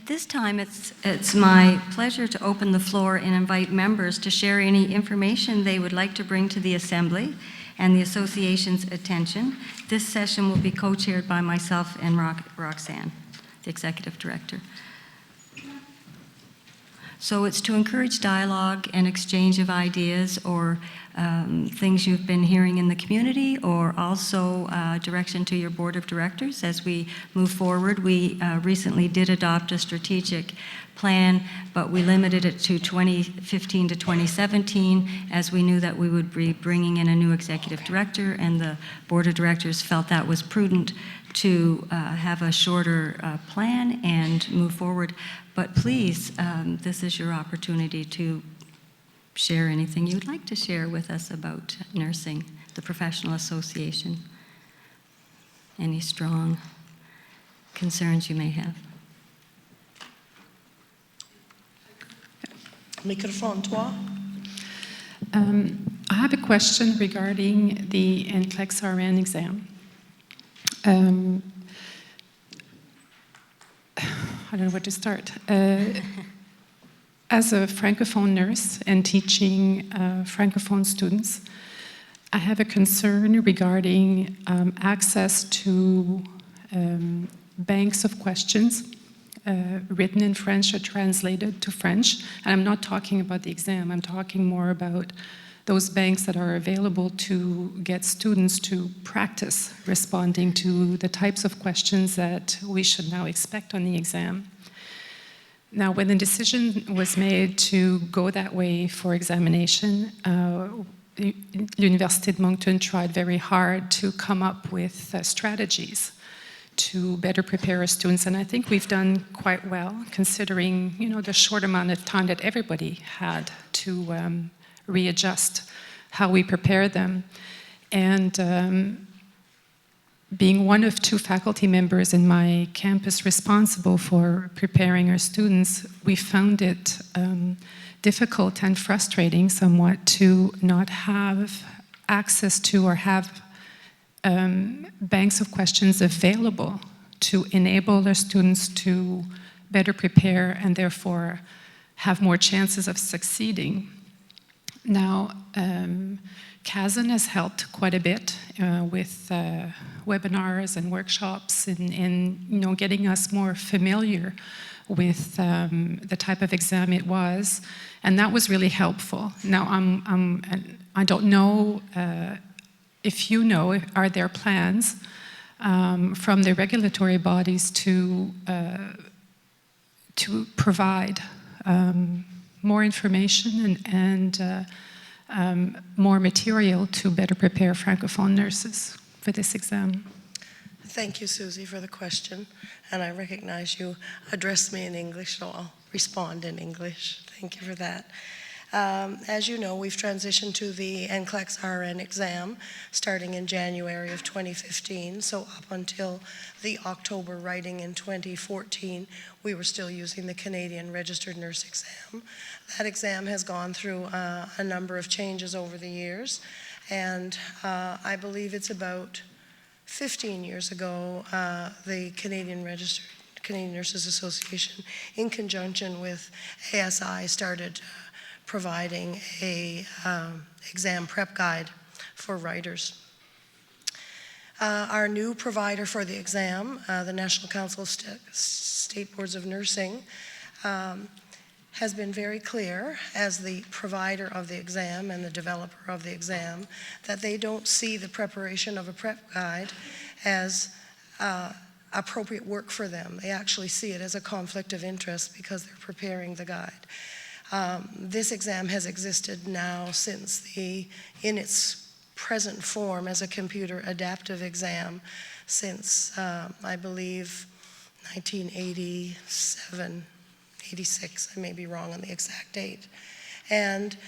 At this time, it's my pleasure to open the floor and invite members to share any information they would like to bring to the Assembly and the Association's attention. This session will be co-chaired by myself and Roxanne, the Executive Director. So it's to encourage dialogue and exchange of ideas or things you've been hearing in the community, or also direction to your Board of Directors as we move forward. We recently did adopt a strategic plan, but we limited it to 2015 to 2017 as we knew that we would be bringing in a new Executive Director, and the Board of Directors felt that was prudent to have a shorter plan and move forward. But please, this is your opportunity to share anything you'd like to share with us about nursing, the professional association. Any strong concerns you may have. Microphone 3. I have a question regarding the NCLEX-RN exam. I don't know where to start. As a Francophone nurse and teaching Francophone students, I have a concern regarding access to banks of questions written in French or translated to French. And I'm not talking about the exam, I'm talking more about those banks that are available to get students to practice responding to the types of questions that we should now expect on the exam. Now, when the decision was made to go that way for examination, L'Université de Moncton tried very hard to come up with strategies to better prepare our students, and I think we've done quite well, considering the short amount of time that everybody had to readjust how we prepare them. And being one of 2 faculty members in my campus responsible for preparing our students, we found it difficult and frustrating somewhat to not have access to or have banks of questions available to enable our students to better prepare and therefore have more chances of succeeding. Now, Kazan has helped quite a bit with webinars and workshops and getting us more familiar with the type of exam it was, and that was really helpful. Now, I don't know if you know, are there plans from the regulatory bodies to provide more information and more material to better prepare Francophone nurses for this exam? Thank you, Susie, for the question. And I recognize you addressed me in English, so I'll respond in English. Thank you for that. As you know, we've transitioned to the NCLEX-RN exam starting in January of 2015. So up until the October writing in 2014, we were still using the Canadian Registered Nurse exam. That exam has gone through a number of changes over the years, and I believe it's about 15 years ago, the Canadian Nurses Association, in conjunction with ASI, started providing a exam prep guide for writers. Our new provider for the exam, the National Council of State Boards of Nursing, has been very clear as the provider of the exam and the developer of the exam that they don't see the preparation of a prep guide as appropriate work for them. They actually see it as a conflict of interest because they're preparing the guide. This exam has existed now since in its present form as a computer adaptive exam since, I believe, 1987, 86, I may be wrong on the exact date. And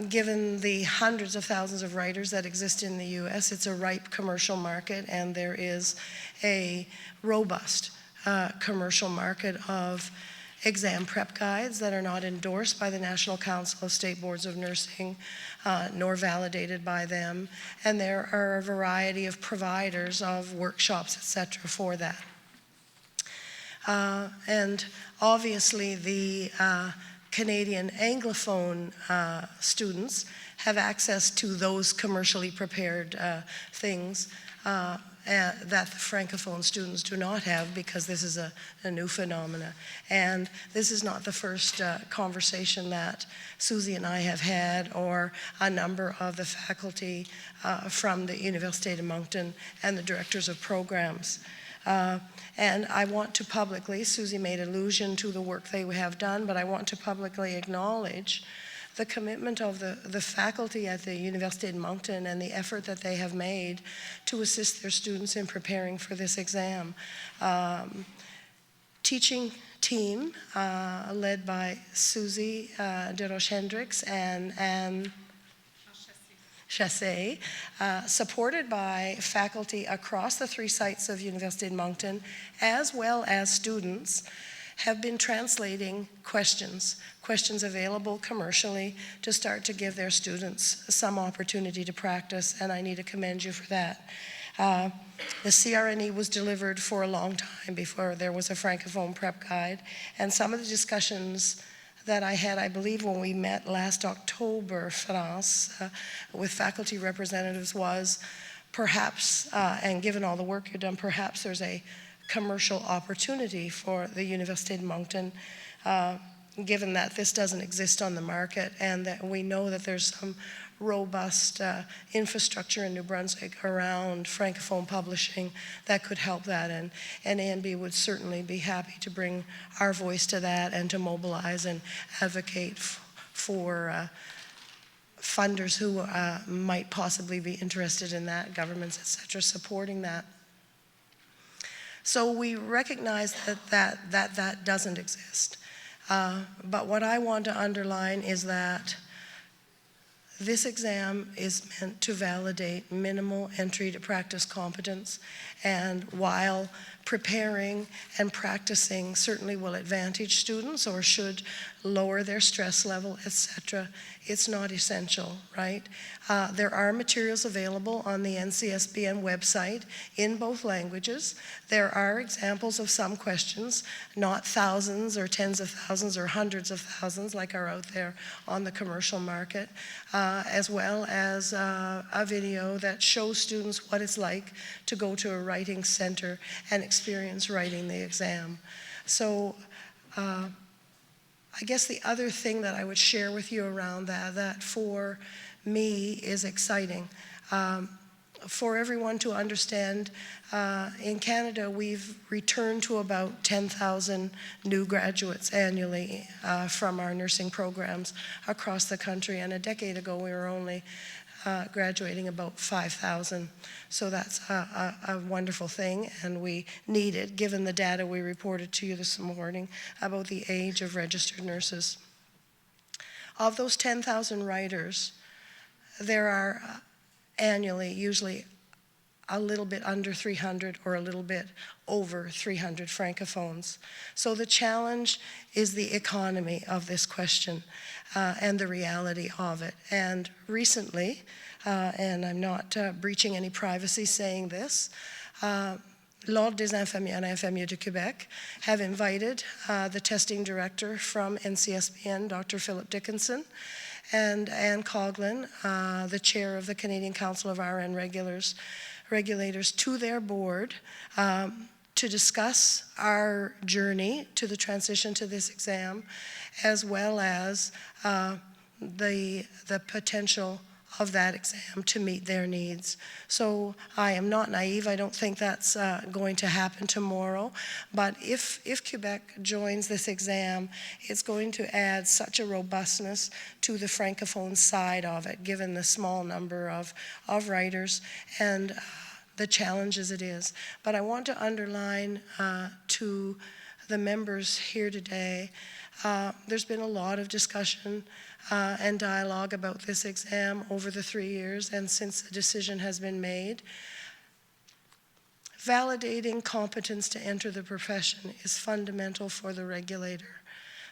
given the hundreds of thousands of writers that exist in the US, it's a ripe commercial market, and there is a robust commercial market of exam prep guides that are not endorsed by the National Council of State Boards of Nursing, nor validated by them. And there are a variety of providers of workshops, etc., for that. And obviously the Canadian Anglophone students have access to those commercially prepared things that the Francophone students do not have, because this is a new phenomena. And this is not the first conversation that Susie and I have had, or a number of the faculty from the Université de Moncton and the directors of programs. And I want to publicly, Susie made allusion to the work they have done, but I want to publicly acknowledge the commitment of the faculty at the Université de Moncton and the effort that they have made to assist their students in preparing for this exam. Teaching team led by Susie de Roche-Hendricks and Chassé, supported by faculty across the 3 sites of Université de Moncton, as well as students, have been translating questions available commercially to start to give their students some opportunity to practice, and I need to commend you for that. The CRNE was delivered for a long time before there was a Francophone prep guide, and some of the discussions that I had, I believe, when we met last October, France, with faculty representatives was perhaps, and given all the work you've done, perhaps there's a commercial opportunity for the Université de Moncton, given that this doesn't exist on the market, and that we know that there's some robust infrastructure in New Brunswick around Francophone publishing that could help that, and NANB would certainly be happy to bring our voice to that and to mobilize and advocate for funders who might possibly be interested in that, governments, etc., supporting that. So we recognize that doesn't exist. But what I want to underline is that this exam is meant to validate minimal entry to practice competence, and while preparing and practicing certainly will advantage students or should lower their stress level, etc., it's not essential, right? There are materials available on the NCSBN website in both languages. There are examples of some questions, not thousands or tens of thousands or hundreds of thousands like are out there on the commercial market, as well as a video that shows students what it's like to go to a writing center and experience writing the exam. So I guess the other thing that I would share with you around that for me is exciting. For everyone to understand, in Canada we've returned to about 10,000 new graduates annually from our nursing programs across the country, and a decade ago we were only graduating about 5,000. So that's a wonderful thing, and we need it given the data we reported to you this morning about the age of registered nurses. Of those 10,000 writers, there are annually usually a little bit under 300 or a little bit over 300 Francophones. So the challenge is the economy of this question and the reality of it. And recently, and I'm not breaching any privacy saying this, L'Ordre des Infirmières et Infirmiers du Québec have invited the testing director from NCSBN, Dr. Philip Dickinson, and Anne Coughlin, the chair of the Canadian Council of RN Regulators, to their board to discuss our journey to the transition to this exam, as well as the potential of that exam to meet their needs. So I am not naive. I don't think that's going to happen tomorrow. But if Quebec joins this exam, it's going to add such a robustness to the Francophone side of it, given the small number of writers and the challenges it is. But I want to underline to the members here today, there's been a lot of discussion and dialogue about this exam over the 3 years and since the decision has been made. Validating competence to enter the profession is fundamental for the regulator.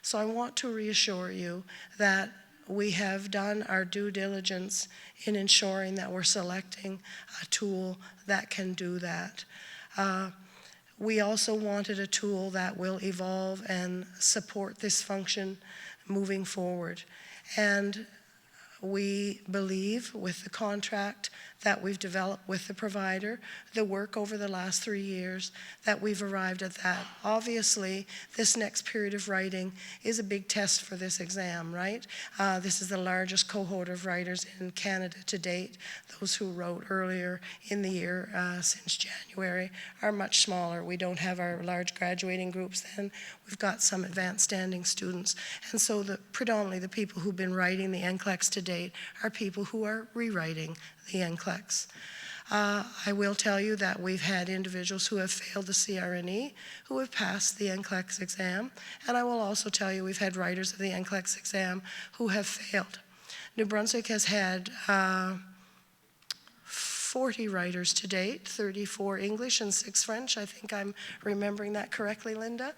So I want to reassure you that we have done our due diligence in ensuring that we're selecting a tool that can do that. We also wanted a tool that will evolve and support this function moving forward. And we believe with the contract that we've developed with the provider, the work over the last 3 years, that we've arrived at that. Obviously, this next period of writing is a big test for this exam, right? This is the largest cohort of writers in Canada to date. Those who wrote earlier in the year since January are much smaller. We don't have our large graduating groups then. We've got some advanced standing students. And so predominantly the people who've been writing the NCLEX to date are people who are rewriting the NCLEX. I will tell you that we've had individuals who have failed the CRNE who have passed the NCLEX exam, and I will also tell you we've had writers of the NCLEX exam who have failed. New Brunswick has had 40 writers to date, 34 English and 6 French. I think I'm remembering that correctly, Linda.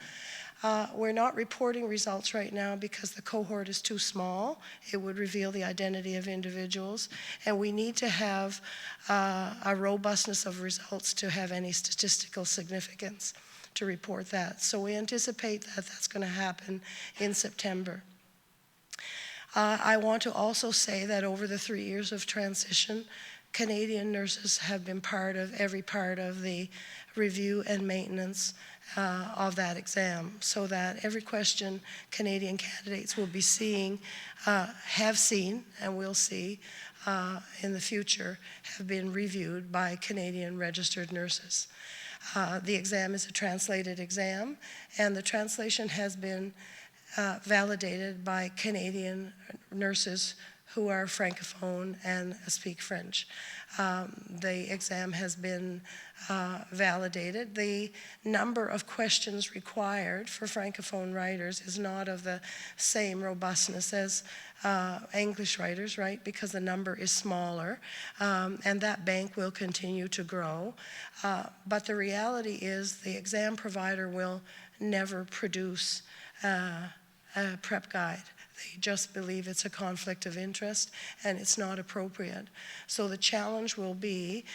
We're not reporting results right now because the cohort is too small. It would reveal the identity of individuals, and we need to have a robustness of results to have any statistical significance to report that. So we anticipate that that's going to happen in September. I want to also say that over the 3 years of transition, Canadian nurses have been part of every part of the review and maintenance of that exam, so that every question Canadian candidates will be seeing, have seen, and will see in the future, have been reviewed by Canadian registered nurses. The exam is a translated exam, and the translation has been validated by Canadian nurses who are Francophone and speak French. The exam has been validated. The number of questions required for Francophone writers is not of the same robustness as English writers, right? Because the number is smaller, and that bank will continue to grow. But the reality is the exam provider will never produce a prep guide. They just believe it's a conflict of interest and it's not appropriate. So the challenge will be,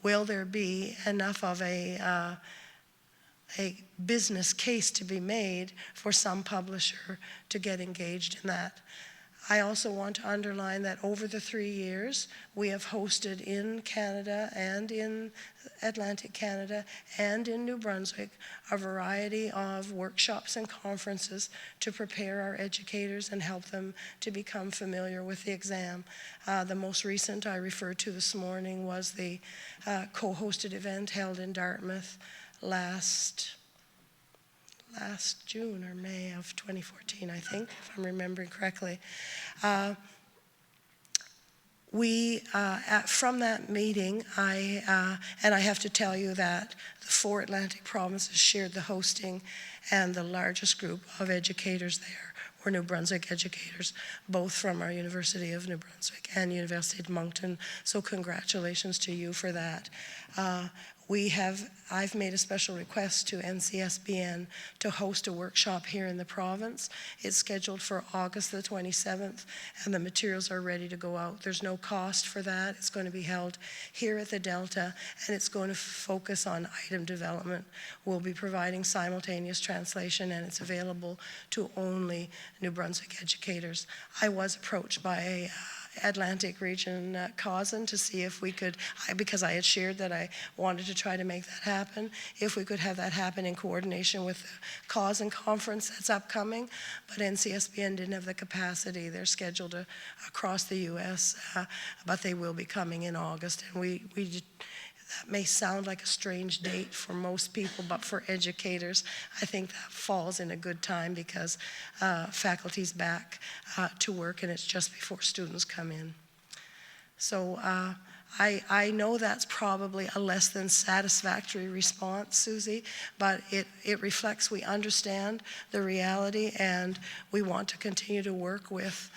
will there be enough of a business case to be made for some publisher to get engaged in that? I also want to underline that over the 3 years, we have hosted in Canada and in Atlantic Canada and in New Brunswick a variety of workshops and conferences to prepare our educators and help them to become familiar with the exam. The most recent I referred to this morning was the co-hosted event held in Dartmouth last June or May of 2014, I think, if I'm remembering correctly. From that meeting, and I have to tell you that the 4 Atlantic provinces shared the hosting, and the largest group of educators there were New Brunswick educators, both from our University of New Brunswick and University of Moncton, so congratulations to you for that. I've made a special request to NCSBN to host a workshop here in the province. It's scheduled for August the 27th, and the materials are ready to go out. There's no cost for that. It's going to be held here at the Delta, and it's going to focus on item development. We'll be providing simultaneous translation, and it's available to only New Brunswick educators. I was approached by a Atlantic region cousin to see if we could, because I had shared that I wanted to try to make that happen, if we could have that happen in coordination with the cousin conference that's upcoming, but NCSBN didn't have the capacity. They're scheduled across the U.S., but they will be coming in August, and that may sound like a strange date for most people, but for educators, I think that falls in a good time because faculty's back to work, and it's just before students come in. So I know that's probably a less than satisfactory response, Susie, but it reflects we understand the reality, and we want to continue to work with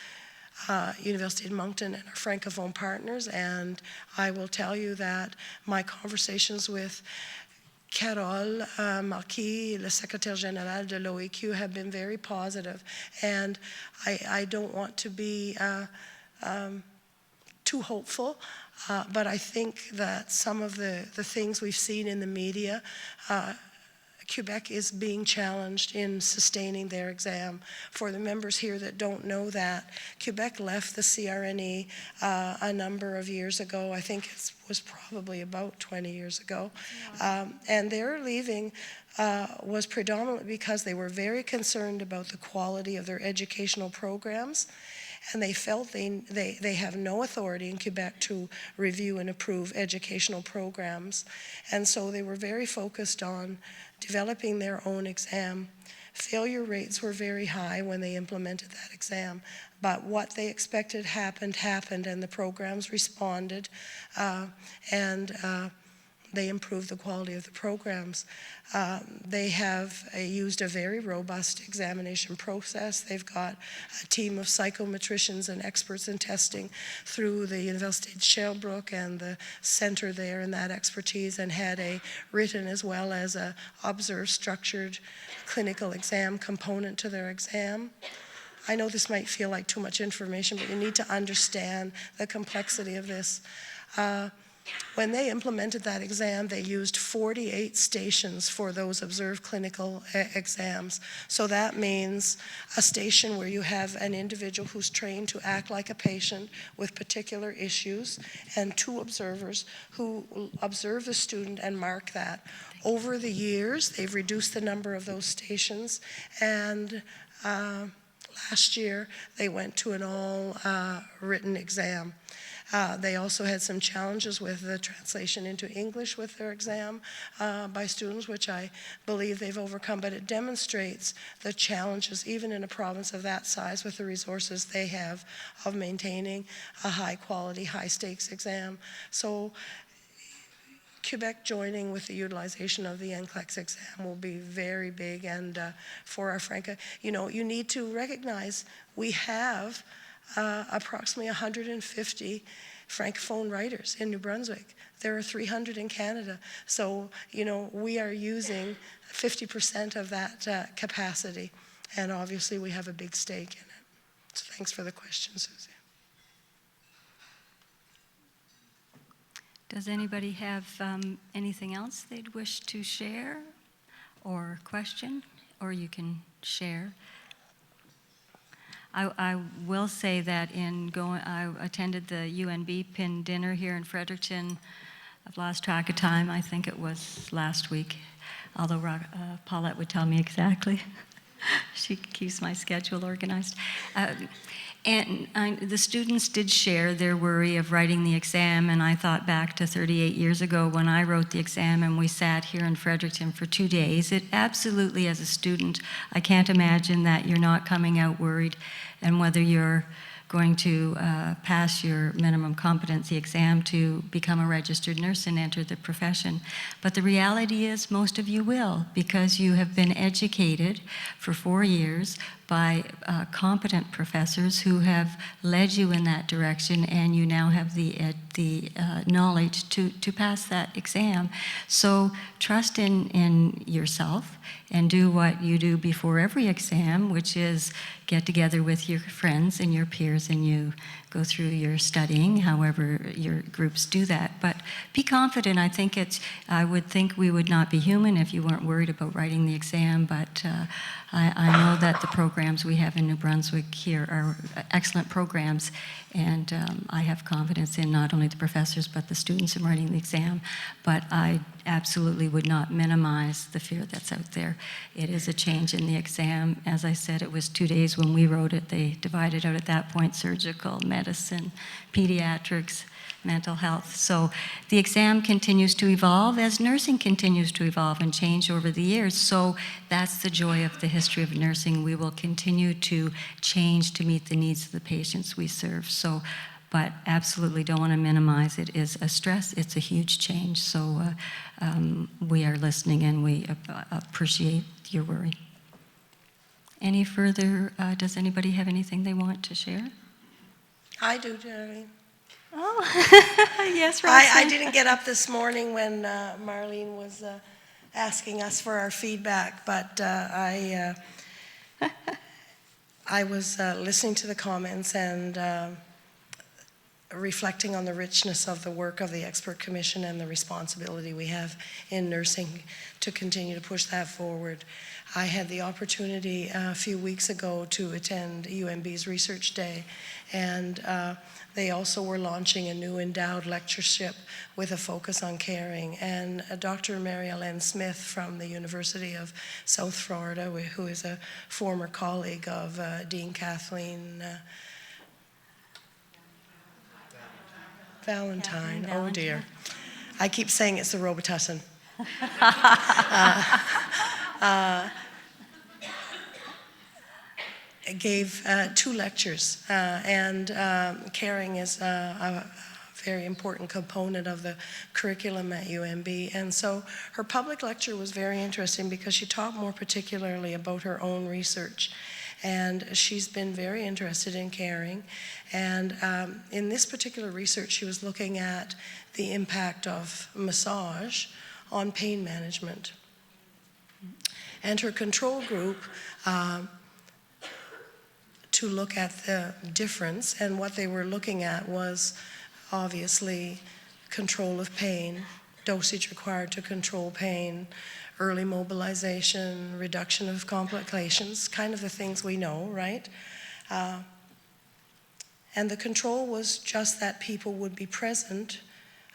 University of Moncton and our Francophone partners, and I will tell you that my conversations with Carole Marquis, le secrétaire général de l'OEQ, have been very positive, and I don't want to be too hopeful. But I think that some of the things we've seen in the media, Quebec is being challenged in sustaining their exam. For the members here that don't know that, Quebec left the CRNE a number of years ago. I think it was probably about 20 years ago. And their leaving was predominantly because they were very concerned about the quality of their educational programs, and they felt they have no authority in Quebec to review and approve educational programs. And so they were very focused on developing their own exam. Failure rates were very high when they implemented that exam, but what they expected happened, and the programs responded, and they improved the quality of the programs. They have used a very robust examination process. They've got a team of psychometricians and experts in testing through the Université de Sherbrooke and the center there and that expertise, and had a written as well as a observed structured clinical exam component to their exam. I know this might feel like too much information, but you need to understand the complexity of this. When they implemented that exam, they used 48 stations for those observed clinical exams. So that means a station where you have an individual who's trained to act like a patient with particular issues, and 2 observers who observe the student and mark that. Over the years, they've reduced the number of those stations, and last year they went to an all written exam. They also had some challenges with the translation into English with their exam by students, which I believe they've overcome, but it demonstrates the challenges, even in a province of that size, with the resources they have of maintaining a high quality, high stakes exam. So Quebec joining with the utilization of the NCLEX exam will be very big, and for our Franca, you need to recognize we have approximately 150 Francophone writers in New Brunswick. There are 300 in Canada. So, we are using 50% of that capacity, and obviously we have a big stake in it. So thanks for the question, Susie. Does anybody have anything else they'd wish to share or question, or you can share? I will say that I attended the UNB-OPINB dinner here in Fredericton. I've lost track of time. I think it was last week, although Paulette would tell me exactly. She keeps my schedule organized. And the students did share their worry of writing the exam, and I thought back to 38 years ago when I wrote the exam and we sat here in Fredericton for 2 days. It absolutely, as a student, I can't imagine that you're not coming out worried, and whether you're going to pass your minimum competency exam to become a registered nurse and enter the profession. But the reality is most of you will, because you have been educated for 4 years by competent professors who have led you in that direction, and you now have the knowledge to pass that exam. So trust in yourself and do what you do before every exam, which is get together with your friends and your peers and you go through your studying, however your groups do that. But be confident. I would think we would not be human if you weren't worried about writing the exam, but I know that the programs we have in New Brunswick here are excellent programs, and I have confidence in not only the professors but the students in writing the exam. But I absolutely would not minimize the fear that's out there. It is a change in the exam. As I said, it was 2 days when we wrote it. They divided out at that point surgical, medicine, pediatrics, mental health. So the exam continues to evolve as nursing continues to evolve and change over the years. So that's the joy of the history of nursing. We will continue to change to meet the needs of the patients we serve. So, but absolutely don't want to minimize. It is a stress. It's a huge change. So we are listening, and we appreciate your worry. Any further, does anybody have anything they want to share? I do, Geraldine. Oh, yes, right. I didn't get up this morning when Marlene was asking us for our feedback, but I was listening to the comments, and reflecting on the richness of the work of the Expert Commission and the responsibility we have in nursing to continue to push that forward. I had the opportunity a few weeks ago to attend UNB's Research Day, and they also were launching a new endowed lectureship with a focus on caring. And Dr. Mary Ellen Smith from the University of South Florida, who is a former colleague of Dean Kathleen Valentine. Oh dear. I keep saying it's the Robitussin. Gave 2 lectures, and caring is a very important component of the curriculum at UNB. And so her public lecture was very interesting because she talked more particularly about her own research. And she's been very interested in caring. And in this particular research, she was looking at the impact of massage on pain management. And her control group to look at the difference, and what they were looking at was obviously control of pain, dosage required to control pain, early mobilization, reduction of complications, kind of the things we know, right? And the control was just that people would be present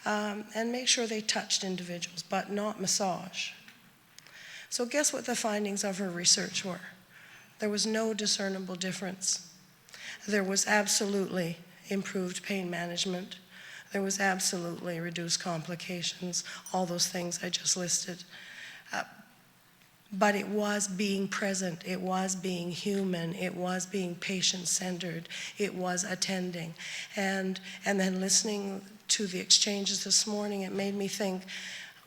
and make sure they touched individuals, but not massage. So guess what the findings of her research were? There was no discernible difference. There was absolutely improved pain management. There was absolutely reduced complications, all those things I just listed. But it was being present, it was being human, it was being patient-centered, it was attending. And then listening to the exchanges this morning, it made me think,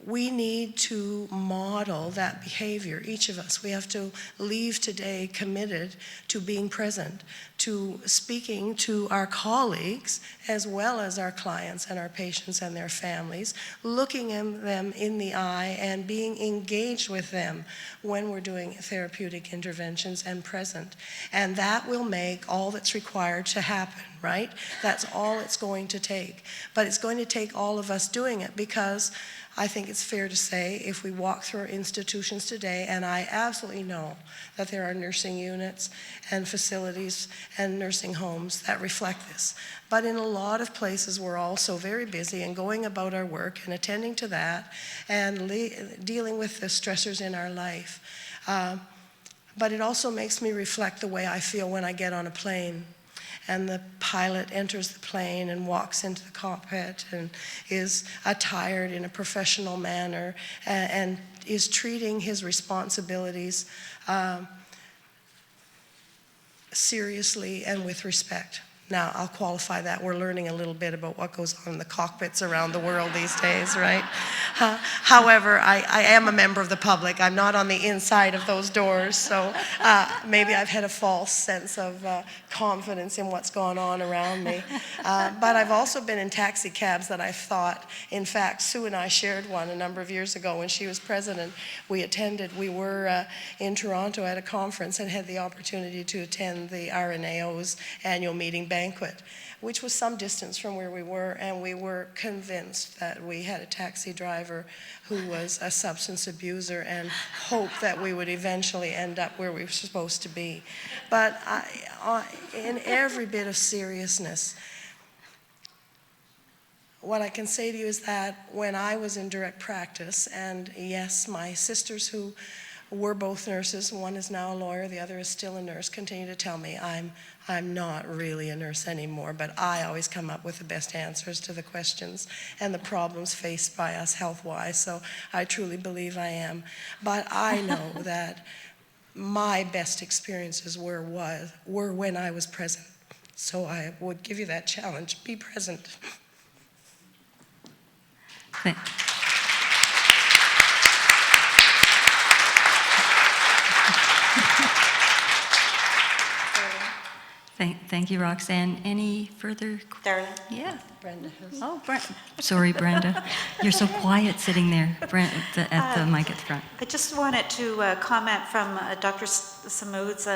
we need to model that behavior, each of us. We have to leave today committed to being present, to speaking to our colleagues as well as our clients and our patients and their families, looking at them in the eye and being engaged with them when we're doing therapeutic interventions and present. And that will make all that's required to happen, right? That's all it's going to take. But it's going to take all of us doing it, because I think it's fair to say, if we walk through our institutions today, and I absolutely know that there are nursing units and facilities and nursing homes that reflect this, but in a lot of places we're also very busy and going about our work and attending to that and dealing with the stressors in our life. But it also makes me reflect the way I feel when I get on a plane and the pilot enters the plane and walks into the cockpit and is attired in a professional manner and is treating his responsibilities seriously and with respect. Now, I'll qualify that. We're learning a little bit about what goes on in the cockpits around the world these days, right? However, I am a member of the public. I'm not on the inside of those doors, so maybe I've had a false sense of confidence in what's going on around me. But I've also been in taxi cabs that I've thought, in fact, Sue and I shared one a number of years ago when she was president. We were in Toronto at a conference and had the opportunity to attend the RNAO's annual meeting banquet, which was some distance from where we were, and we were convinced that we had a taxi driver who was a substance abuser and hoped that we would eventually end up where we were supposed to be. But in every bit of seriousness, what I can say to you is that when I was in direct practice, and yes, my sisters who were both nurses, one is now a lawyer, the other is still a nurse, continue to tell me I'm not really a nurse anymore, but I always come up with the best answers to the questions and the problems faced by us health-wise, so I truly believe I am. But I know that my best experiences were when I was present. So I would give you that challenge, be present. Thank you, Roxanne. Any further? Darla? Yeah. Brenda has. Oh, sorry, Brenda. You're so quiet sitting there at the mic at the front. I just wanted to comment from Dr. Samoud's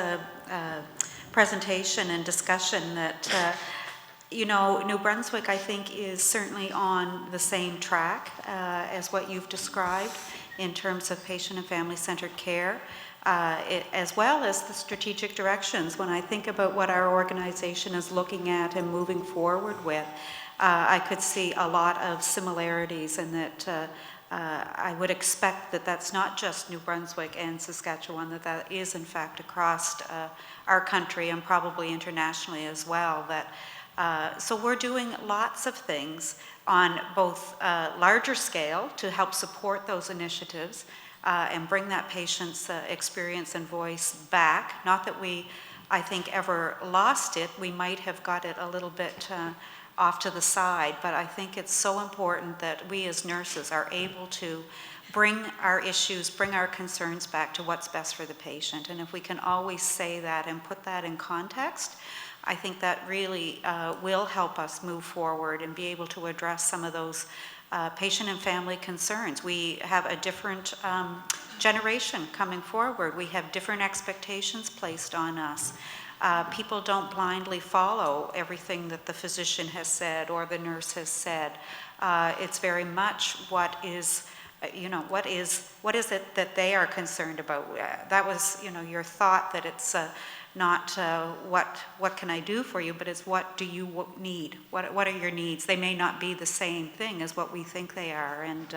presentation and discussion that You know, New Brunswick, I think, is certainly on the same track as what you've described in terms of patient and family-centered care, as well as the strategic directions. When I think about what our organization is looking at and moving forward with, I could see a lot of similarities, and that I would expect that that's not just New Brunswick and Saskatchewan, that is in fact across our country and probably internationally as well. So we're doing lots of things on both larger scale to help support those initiatives and bring that patient's experience and voice back. Not that we, I think, ever lost it. We might have got it a little bit off to the side, but I think it's so important that we as nurses are able to bring our issues, bring our concerns back to what's best for the patient. And if we can always say that and put that in context, I think that really will help us move forward and be able to address some of those patient and family concerns. We have a different generation coming forward. We have different expectations placed on us. People don't blindly follow everything that the physician has said or the nurse has said. It's very much what is it that they are concerned about. That was, your thought that it's not what can I do for you, but it's what do you need? What are your needs? They may not be the same thing as what we think they are, and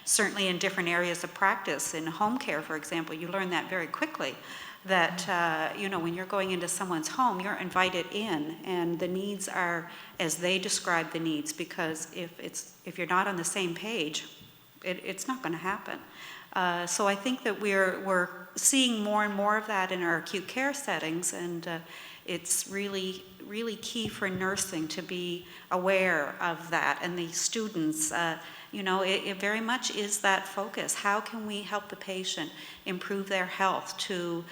certainly in different areas of practice. In home care, for example, you learn that very quickly, that when you're going into someone's home, you're invited in, and the needs are as they describe the needs, because if you're not on the same page, it's not going to happen. So I think that we're seeing more and more of that in our acute care settings, and it's really, really key for nursing to be aware of that. And the students, it very much is that focus. How can we help the patient improve their health to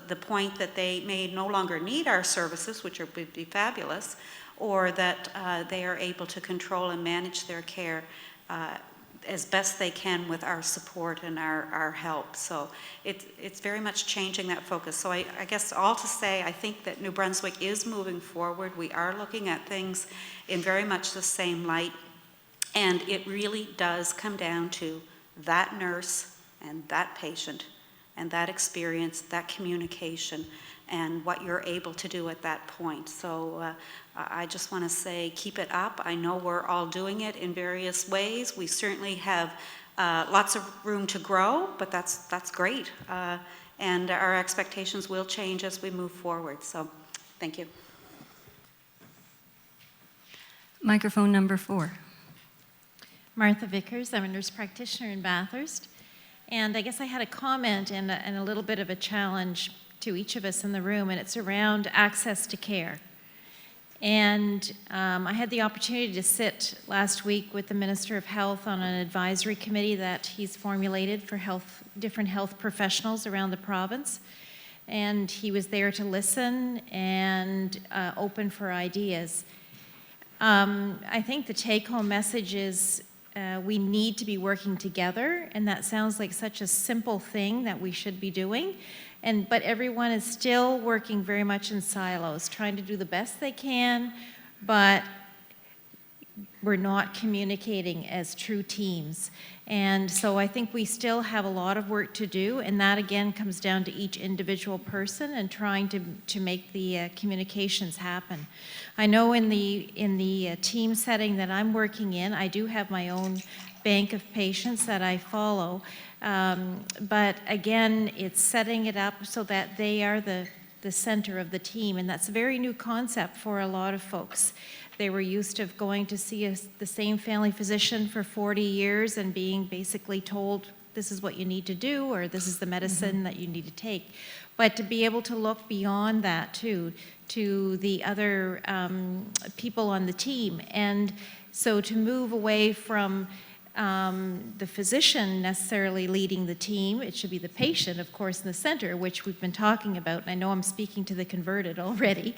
the point that they may no longer need our services, which would be fabulous, or that they are able to control and manage their care as best they can with our support and our help. So it's very much changing that focus. So I guess all to say, I think that New Brunswick is moving forward. We are looking at things in very much the same light, and it really does come down to that nurse and that patient and that experience, that communication, and what you're able to do at that point. So I just want to say, keep it up. I know we're all doing it in various ways. We certainly have lots of room to grow, but that's great. And our expectations will change as we move forward. So thank you. Microphone number 4. Martha Vickers, I'm a nurse practitioner in Bathurst. And I guess I had a comment and a little bit of a challenge to each of us in the room, and it's around access to care. And I had the opportunity to sit last week with the Minister of Health on an advisory committee that he's formulated for different health professionals around the province. And he was there to listen and open for ideas. I think the take-home message is we need to be working together, and that sounds like such a simple thing that we should be doing. But everyone is still working very much in silos, trying to do the best they can, but we're not communicating as true teams. And so I think we still have a lot of work to do, and that again comes down to each individual person and trying to make the communications happen. I know in the team setting that I'm working in, I do have my own bank of patients that I follow. But again, it's setting it up so that they are the center of the team, and that's a very new concept for a lot of folks. They were used to going to see the same family physician for 40 years and being basically told this is what you need to do, or this is the medicine that you need to take. But to be able to look beyond that too, to the other people on the team. And so to move away from the physician necessarily leading the team, it should be the patient, of course, in the center, which we've been talking about. And I know I'm speaking to the converted already,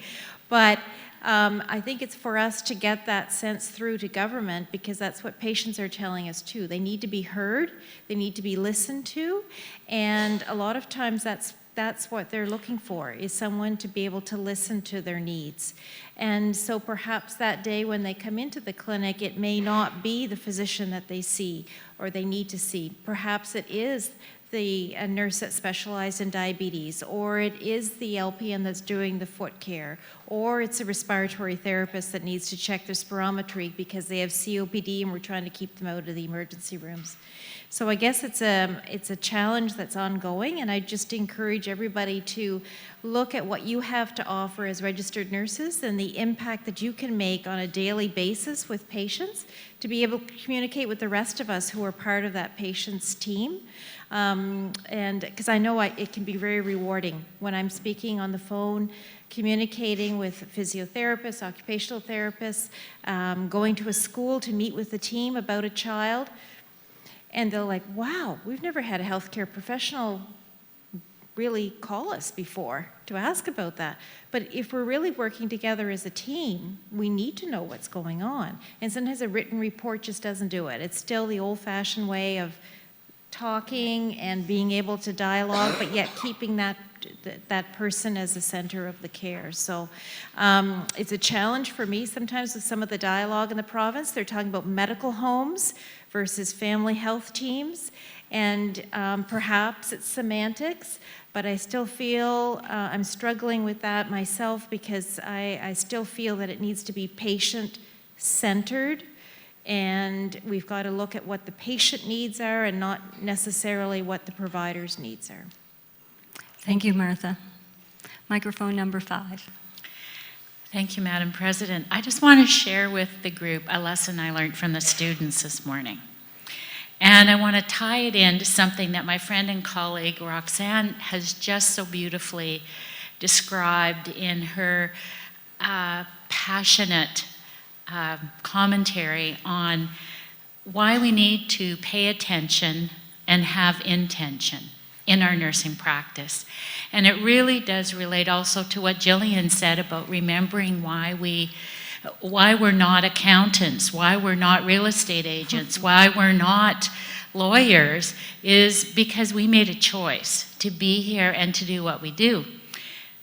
but I think it's for us to get that sense through to government, because that's what patients are telling us too. They need to be heard, they need to be listened to, and a lot of times that's that's what they're looking for, is someone to be able to listen to their needs. And so perhaps that day when they come into the clinic, it may not be the physician that they see or they need to see. Perhaps it is a nurse that specialized in diabetes, or it is the LPN that's doing the foot care, or it's a respiratory therapist that needs to check their spirometry because they have COPD and we're trying to keep them out of the emergency rooms. So I guess it's a challenge that's ongoing, and I just encourage everybody to look at what you have to offer as registered nurses and the impact that you can make on a daily basis with patients to be able to communicate with the rest of us who are part of that patient's team. And because I know it can be very rewarding when I'm speaking on the phone, communicating with physiotherapists, occupational therapists, going to a school to meet with the team about a child. And they're like, wow, we've never had a healthcare professional really call us before to ask about that. But if we're really working together as a team, we need to know what's going on. And sometimes a written report just doesn't do it. It's still the old-fashioned way of talking and being able to dialogue, but yet keeping that person as the center of the care. So it's a challenge for me sometimes with some of the dialogue in the province. They're talking about medical homes versus family health teams, and perhaps it's semantics, but I still feel I'm struggling with that myself because I still feel that it needs to be patient-centered, and we've got to look at what the patient needs are and not necessarily what the provider's needs are. Thank you, Martha. Microphone number 5. Thank you, Madam President. I just want to share with the group a lesson I learned from the students this morning. And I want to tie it into something that my friend and colleague Roxanne has just so beautifully described in her passionate commentary on why we need to pay attention and have intention in our nursing practice. And it really does relate also to what Jillian said about remembering why we're not accountants, why we're not real estate agents, why we're not lawyers, is because we made a choice to be here and to do what we do.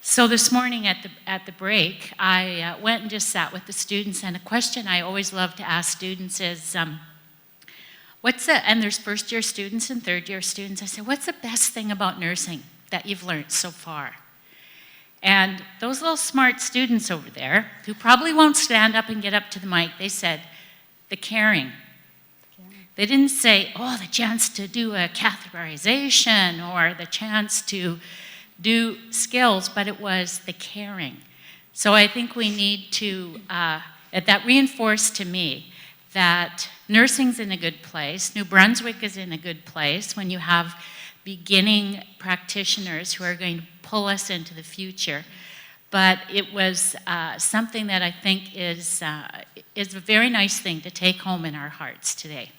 So this morning at the break, I went and just sat with the students, and a question I always love to ask students is, and there's first-year students and third-year students, I said, what's the best thing about nursing that you've learned so far? And those little smart students over there, who probably won't stand up and get up to the mic, they said, the caring. They didn't say, oh, the chance to do a catheterization or the chance to do skills, but it was the caring. So I think we need to, that reinforced to me that nursing's in a good place. New Brunswick is in a good place when you have beginning practitioners who are going to pull us into the future. But it was something that I think is a very nice thing to take home in our hearts today.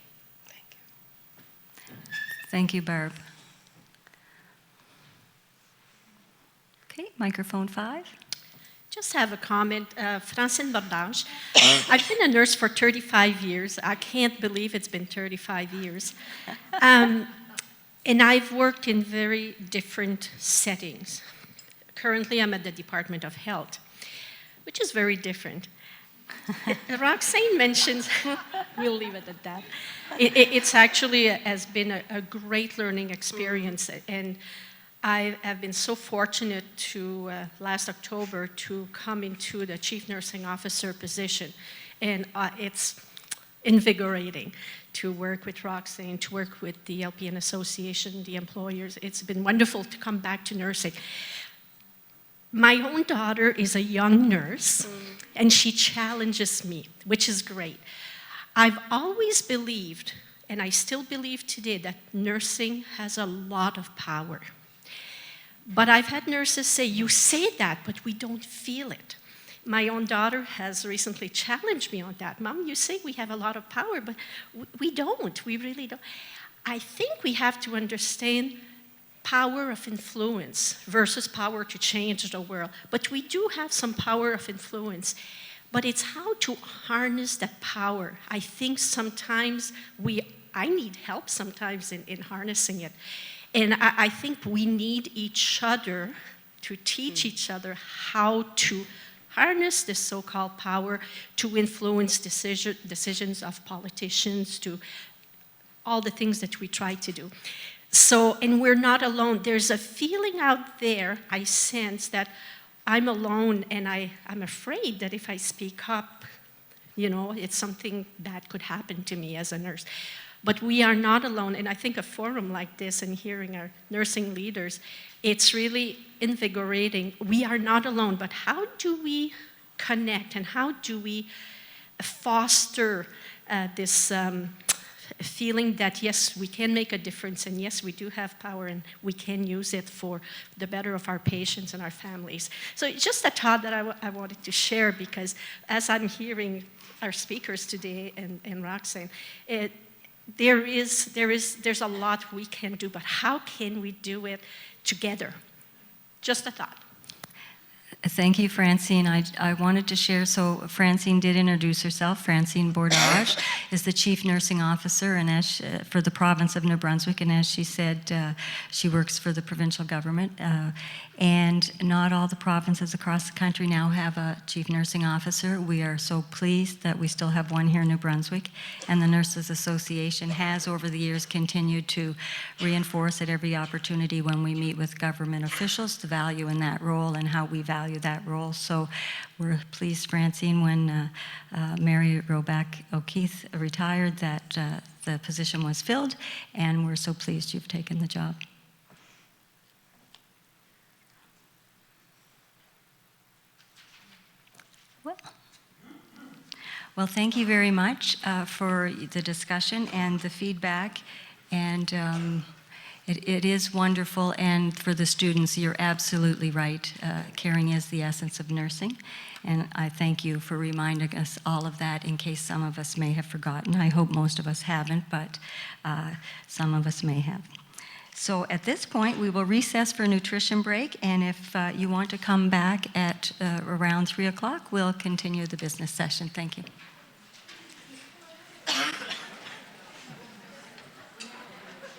Thank you, Barb. Okay, microphone 5. Just have a comment. Francine Bordage. I've been a nurse for 35 years. I can't believe it's been 35 years. And I've worked in very different settings. Currently, I'm at the Department of Health, which is very different. Roxanne mentions, we'll leave it at that. It's actually has been a great learning experience, and I have been so fortunate to, last October, to come into the Chief Nursing Officer position, and it's invigorating to work with Roxanne, to work with the LPN Association, the employers. It's been wonderful to come back to nursing. My own daughter is a young nurse, and she challenges me, which is great. I've always believed, and I still believe today, that nursing has a lot of power. But I've had nurses say, you say that, but we don't feel it. My own daughter has recently challenged me on that. Mom, you say we have a lot of power, but we don't. We really don't. I think we have to understand power of influence versus power to change the world. But we do have some power of influence. But it's how to harness that power. I think sometimes I need help sometimes in harnessing it. And I think we need each other to teach each other how to harness this so-called power to influence decisions of politicians, to all the things that we try to do. So, and we're not alone. There's a feeling out there, I sense, that I'm alone, and I'm afraid that if I speak up, you know, it's something bad could happen to me as a nurse. But we are not alone, and I think a forum like this and hearing our nursing leaders, it's really invigorating. We are not alone, but how do we connect, and how do we foster this feeling that, yes, we can make a difference, and yes, we do have power, and we can use it for the better of our patients and our families. So it's just a thought that I wanted to share, because as I'm hearing our speakers today and Roxanne, there's a lot we can do, but how can we do it together? Just a thought. Thank you, Francine. I wanted to share, so Francine did introduce herself. Francine Bordage is the Chief Nursing Officer and for the province of New Brunswick, and as she said, she works for the provincial government. And not all the provinces across the country now have a Chief Nursing Officer. We are so pleased that we still have one here in New Brunswick, and the Nurses Association has over the years continued to reinforce at every opportunity when we meet with government officials the value in that role and how we value that role. So we're pleased, Francine, when Mary Roback O'Keefe retired, that the position was filled, and we're so pleased you've taken the job. Well, thank you very much for the discussion and the feedback, and it is wonderful. And for the students, you're absolutely right. Caring is the essence of nursing, and I thank you for reminding us all of that in case some of us may have forgotten. I hope most of us haven't, but some of us may have. So at this point, we will recess for a nutrition break, and if you want to come back at around 3 o'clock, we'll continue the business session. Thank you.